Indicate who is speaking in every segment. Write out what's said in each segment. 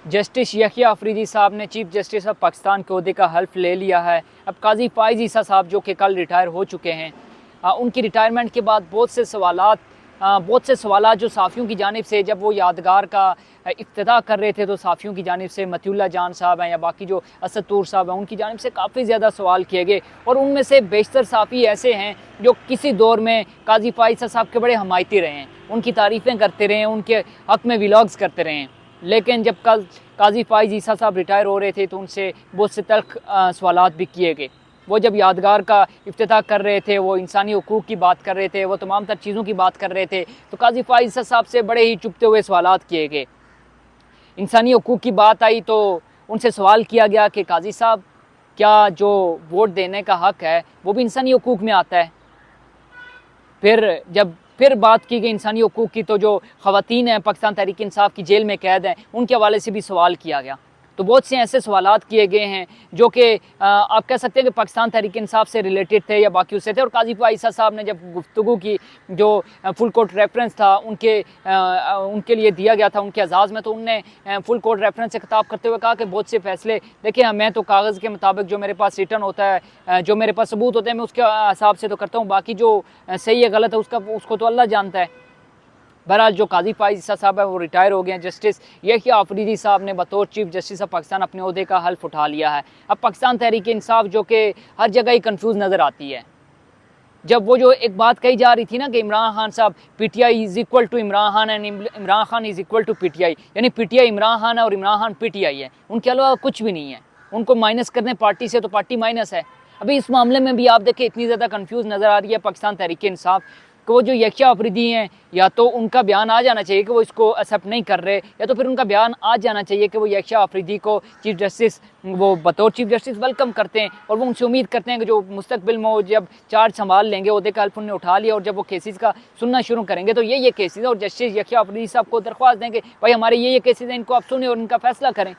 Speaker 1: Justice Yahya Afridi साहब ने chief justice of Pakistan के ओहदे का हल्फ ले लिया है। अब काजी फाइज़ ईसा साहब जो कि कल रिटायर हो चुके हैं, उनकी रिटायरमेंट के बाद बहुत से सवालात जो साफ़ियों की जानिब से जब वो यादगार का इफ्तिताह कर रहे थे तो साफ़ियों की जानिब से मतिउल्लाह जान साहब हैं या बाकी जो असद तूर साहब हैं उनकी जानिब से काफ़ी ज़्यादा सवाल किए गए और उनमें से बेशतर साफ़ी ऐसे हैं जो किसी दौर में काजी फाइज़ साहब के बड़े हमायती रहे हैं, उनकी तारीफ़ें करते रहे हैं, उनके हक़ में व्लॉग्स करते रहे हैं। लेकिन जब कल काजी फाइज़ ईसा साहब रिटायर हो रहे थे तो उनसे बहुत से तल्ख़ सवालात भी किए गए। वो जब यादगार का इफ्तिताह कर रहे थे, वो इंसानी हुकूक़ की बात कर रहे थे, वो तमाम तर चीज़ों की बात कर रहे थे, तो काजी फाइज़ ईसा साहब से बड़े ही चुभते हुए सवालात किए गए। इंसानी हुकूक़ की बात आई तो उनसे सवाल किया गया कि काजी साहब, क्या जो वोट देने का हक़ है वो भी इंसानी हुकूक़ में आता है? फिर बात की गई इंसानी हुकूक़ की तो जो ख़वातीन हैं पाकिस्तान तहरीक इंसाफ की जेल में कैद हैं उनके हवाले से भी सवाल किया गया। तो बहुत से ऐसे सवालात किए गए हैं जो कि आप कह सकते हैं कि पाकिस्तान तहरीक इंसाफ से रिलेटेड थे या बाकी उससे थे। और काजी फाइज़ ईसा साहब ने जब गुफ्तगू की जो फुल कोर्ट रेफरेंस था उनके लिए दिया गया था उनके एजाज़ में, तो उनने फुल कोर्ट रेफरेंस से खिताब करते हुए कहा कि बहुत से फ़ैसले देखिए मैं तो कागज़ के मुताबिक जो मेरे पास रिटर्न होता है, जो मेरे पास सबूत होते हैं मैं उसके हिसाब से तो करता हूँ, बाकी जो सही है गलत है उसको तो अल्लाह जानता है। बहरहाल जो काजी फाइज़ ईसा साहब है वो रिटायर हो गए हैं। जस्टिस यहिया अफरीदी साहब ने बतौर चीफ जस्टिस ऑफ पाकिस्तान अपने ओहदे का हल्फ उठा लिया है। अब पाकिस्तान तहरीक इंसाफ जो कि हर जगह ही कन्फ्यूज़ नज़र आती है, जब वो जो एक बात कही जा रही थी ना कि इमरान खान साहब PTI is equal to Imran Khan and Imran Khan is equal to PTI, यानी पीटीआई इमरान खान है और इमरान खान पीटीआई है, उनके अलावा कुछ भी नहीं है। उनको माइनस करने पार्टी से तो पार्टी माइनस है। अभी इस मामले में भी आप देखें इतनी ज़्यादा कन्फ्यूज़ नज़र आ रही है पाकिस्तान तहरीक इंसाफ कि वो जो यहिया अफरीदी हैं या तो उनका बयान आ जाना चाहिए कि वो इसको एक्सेप्ट नहीं कर रहे, या तो फिर उनका बयान आ जाना चाहिए कि वो यहिया अफरीदी को चीफ जस्टिस वो बतौर चीफ जस्टिस वेलकम करते हैं और वो उनसे उम्मीद करते हैं कि जो मुस्तकबिल में वो जब चार्ज संभाल लेंगे, ओहदे का हल्फ उन्होंने उठा लिया और जब वो केसेस का सुनना शुरू करेंगे तो ये केसेस और जस्टिस यहिया अफरीदी साहब को दरख्वास्त देंगे भाई हमारे ये केसेस हैं, इनको आप सुने और इनका फैसला करें।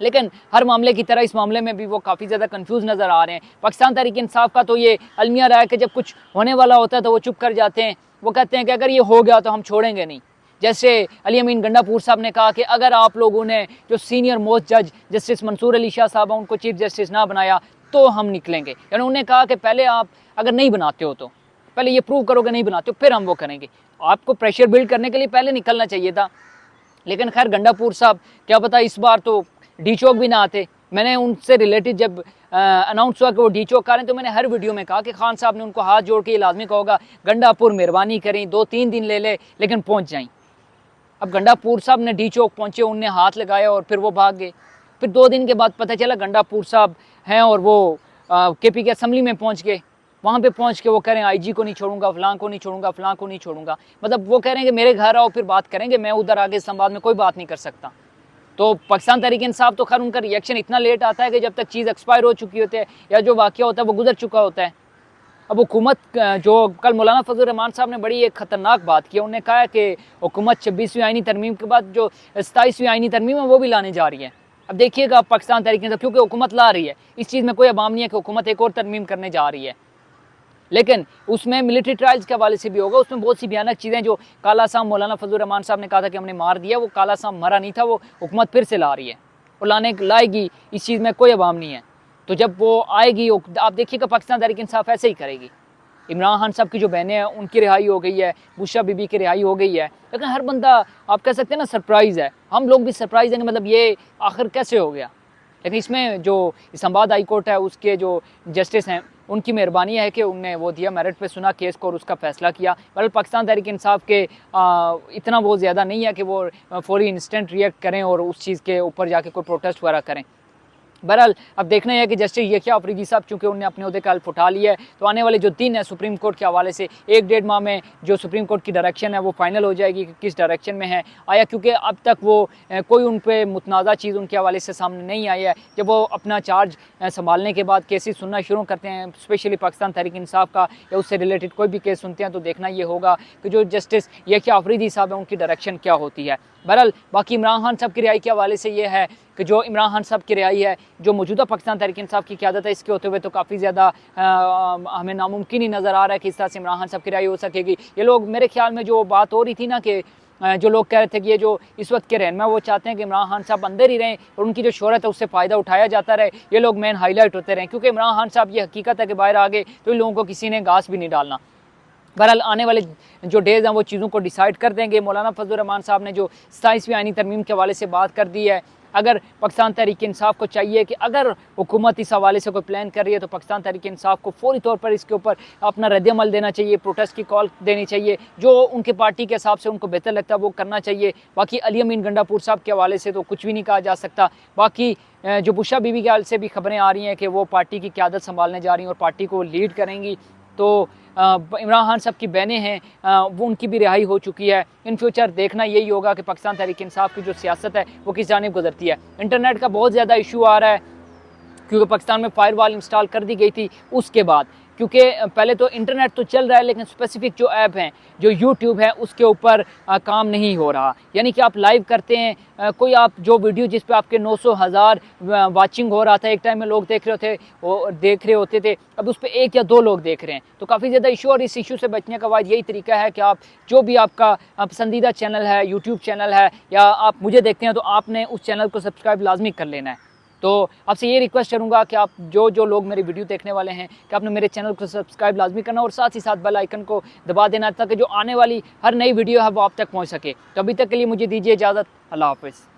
Speaker 1: लेकिन हर मामले की तरह इस मामले में भी वो काफ़ी ज़्यादा कंफ्यूज नज़र आ रहे हैं। पाकिस्तान तहरीक इंसाफ का तो ये अलमिया रहा है कि जब कुछ होने वाला होता है तो वो चुप कर जाते हैं, वो कहते हैं कि अगर ये हो गया तो हम छोड़ेंगे नहीं। जैसे अली अमीन गंडापुर साहब ने कहा कि अगर आप लोगों ने जो सीनियर मोस्ट जज जस्टिस मंसूर अली शाह साहब उनको चीफ जस्टिस ना बनाया तो हम निकलेंगे। यानी उन्होंने कहा कि पहले आप अगर नहीं बनाते हो तो पहले ये प्रूव करोगे नहीं बनाते हो फिर हम वो करेंगे। आपको प्रेशर बिल्ड करने के लिए पहले निकलना चाहिए था। लेकिन खैर गंडापुर साहब क्या पता इस बार तो डी चौक भी ना आते। मैंने उनसे रिलेटेड जब अनाउंस हुआ कि वो डी चौक आ रहे हैं तो मैंने हर वीडियो में कहा कि खान साहब ने उनको हाथ जोड़ के ये लाजमी कहा होगा गंडापुर मेहरबानी करें 2-3 दिन ले लेकिन पहुंच जाएं। अब गंडापुर साहब ने डी चौक पहुंचे, उनने हाथ लगाया और फिर वो भाग गए। फिर 2 दिन के बाद पता चला गंडापुर साहब हैं और वो KP के असम्बली में पहुँच गए। वहाँ पे पहुँच के वो कह रहे हैं IG को नहीं छोड़ूंगा, फलां को नहीं छोड़ूंगा, फलां को नहीं छोड़ूंगा। मतलब वो कह रहे हैं कि मेरे घर आओ फिर बात करेंगे, मैं उधर आगे इस्लामाबाद में कोई बात नहीं कर सकता। तो पाकिस्तान तहरीक इंसाफ तो खैर उनका रिएक्शन इतना लेट आता है कि जब तक चीज़ एक्सपायर हो चुकी होती है या जो वाक़या होता है वो गुजर चुका होता है। अब हुकूमत जो कल मौलाना फजल रहमान साहब ने बड़ी एक ख़तरनाक बात की, उन्होंने कहा है कि हुकूमत 26वीं आइनी तरमीम के बाद जो 27वीं आइनी तरमीम है वो भी लाने जा रही है। अब देखिएगा पाकिस्तान तहरीक इंसाफ क्योंकि हुकूमत ला रही है, इस चीज़ में कोई अबाम नहीं है कि हुकूमत एक और तरमीम करने जा रही है, लेकिन उसमें मिलिट्री ट्रायल्स के हवाले से भी होगा। उसमें बहुत सी भयानक चीज़ें जो काला सांप मौलाना फजल रहमान साहब ने कहा था कि हमने मार दिया, वो काला सांप मरा नहीं था, वो हुकूमत फिर से ला रही है और लाएगी, इस चीज़ में कोई अवाम नहीं है। तो जब वो आएगी आप देखिएगा पाकिस्तान तहरीक इंसाफ ऐसे ही करेगी। इमरान खान साहब की जो बहनें हैं उनकी रिहाई हो गई है, बुशरा बीबी की रिहाई हो गई है, लेकिन हर बंदा आप कह सकते हैं ना सरप्राइज़ है। हम लोग भी सरप्राइज़ हैं कि मतलब ये आखिर कैसे हो गया। लेकिन इसमें जो इस्लामाबाद हाई कोर्ट है उसके जो जस्टिस हैं उनकी मेहरबानी है कि उनने वो दिया, मेरिट पे सुना केस को और उसका फ़ैसला किया। बल्कि पाकिस्तान तहरीक इंसाफ के इतना वो ज़्यादा नहीं है कि वो फौरी इंस्टेंट रिएक्ट करें और उस चीज़ के ऊपर जाके कोई प्रोटेस्ट वगैरह करें। बहरहाल अब देखना है कि जस्टिस यहिया अफरीदी साहब चूँकि उन्होंने अपने ओहदे का हल्फ उठा लिया है तो आने वाले जो दिन है सुप्रीम कोर्ट के हवाले से 1-1.5 माह में जो सुप्रीम कोर्ट की डायरेक्शन है वो फाइनल हो जाएगी कि किस डायरेक्शन में है आया, क्योंकि अब तक वो कोई उन पर मुतनाज़ा चीज़ उनके हवाले से सामने नहीं आई है। जब वो अपना चार्ज संभालने के बाद केसेस सुनना शुरू करते हैं, स्पेशली पाकिस्तान तहरीक इंसाफ का या उससे रिलेटेड कोई भी केस सुनते हैं, तो देखना ये होगा कि जो जस्टिस यहिया अफरीदी साहब है उनकी डायरेक्शन क्या होती है। बहरहाल बाकी इमरान खान साहब की रिहाई के हवाले से ये है कि जो इमरान खान साहब की रिहाई है, जो मौजूदा पाकिस्तान तहरीक इंसाफ की क़यादत है, इसके होते हुए तो काफ़ी ज़्यादा हमें नामुमकिन ही नज़र आ रहा है कि इस तरह से इमरान खान साहब की रिहाई हो सकेगी। ये लोग मेरे ख्याल में जो बात हो रही थी ना कि जो लोग कह रहे थे कि ये जो इस वक्त के रहनुमा वो चाहते हैं कि इमरान खान साहब अंदर ही रहें और उनकी जो शोहरत है उससे फ़ायदा उठाया जाता रहे, ये लोग मेन हाईलाइट होते रहें, क्योंकि इमरान खान साहब ये हकीकत है कि बाहर आ गए तो इन लोगों को किसी ने घास भी नहीं डालना। बहरहाल आने वाले जो डेज़ हैं वो चीज़ों को डिसाइड कर देंगे। मौलाना फजल रहमान साहब ने जो 27वीं आईनी तरमीम के हवाले से बात कर दी है, अगर पाकिस्तान तहरीक इंसाफ को चाहिए कि अगर हुकूमत इस हवाले से कोई प्लान कर रही है तो पाकिस्तान तहरीक इंसाफ को फौरी तौर पर इसके ऊपर अपना रद्द-ए-अमल देना चाहिए, प्रोटेस्ट की कॉल देनी चाहिए, जो उनके पार्टी के हिसाब से उनको बेहतर लगता है वो करना चाहिए। बाकी अली अमीन गंडापुर साहब के हवाले से तो कुछ भी नहीं कहा जा सकता। बाकी जो बुशरा बीबी के हवाले से भी खबरें आ रही हैं कि वो पार्टी की क़यादत संभालने जा रही हैं और पार्टी को लीड करेंगी, तो इमरान खान साहब की बहनें हैं वो उनकी भी रिहाई हो चुकी है। इन फ्यूचर देखना यही होगा कि पाकिस्तान तहरीक इंसाफ की जो सियासत है वो किस जानिब गुजरती है। इंटरनेट का बहुत ज़्यादा इशू आ रहा है क्योंकि पाकिस्तान में फायरवॉल इंस्टॉल कर दी गई थी उसके बाद, क्योंकि पहले तो इंटरनेट तो चल रहा है लेकिन स्पेसिफिक जो ऐप हैं, जो यूट्यूब है उसके ऊपर काम नहीं हो रहा। यानी कि आप लाइव करते हैं कोई आप जो वीडियो जिस पे आपके 900,000 वाचिंग हो रहा था, एक टाइम में लोग देख रहे होते थे, अब उस पर 1 या 2 लोग देख रहे हैं, तो काफ़ी ज़्यादा इशू। और इस इशू से बचने का बाद यही तरीका है कि आप जो भी आपका पसंदीदा चैनल है, यूट्यूब चैनल है या आप मुझे देखते हैं, तो आपने उस चैनल को सब्सक्राइब लाजमी कर लेना है। तो आपसे ये रिक्वेस्ट करूंगा कि आप जो लोग मेरी वीडियो देखने वाले हैं कि आपने मेरे चैनल को सब्सक्राइब लाजमी करना और साथ ही साथ बेल आइकन को दबा देना ताकि जो आने वाली हर नई वीडियो है वो आप तक पहुंच सके। तो अभी तक के लिए मुझे दीजिए इजाज़त। अल्लाह हाफ़िज़।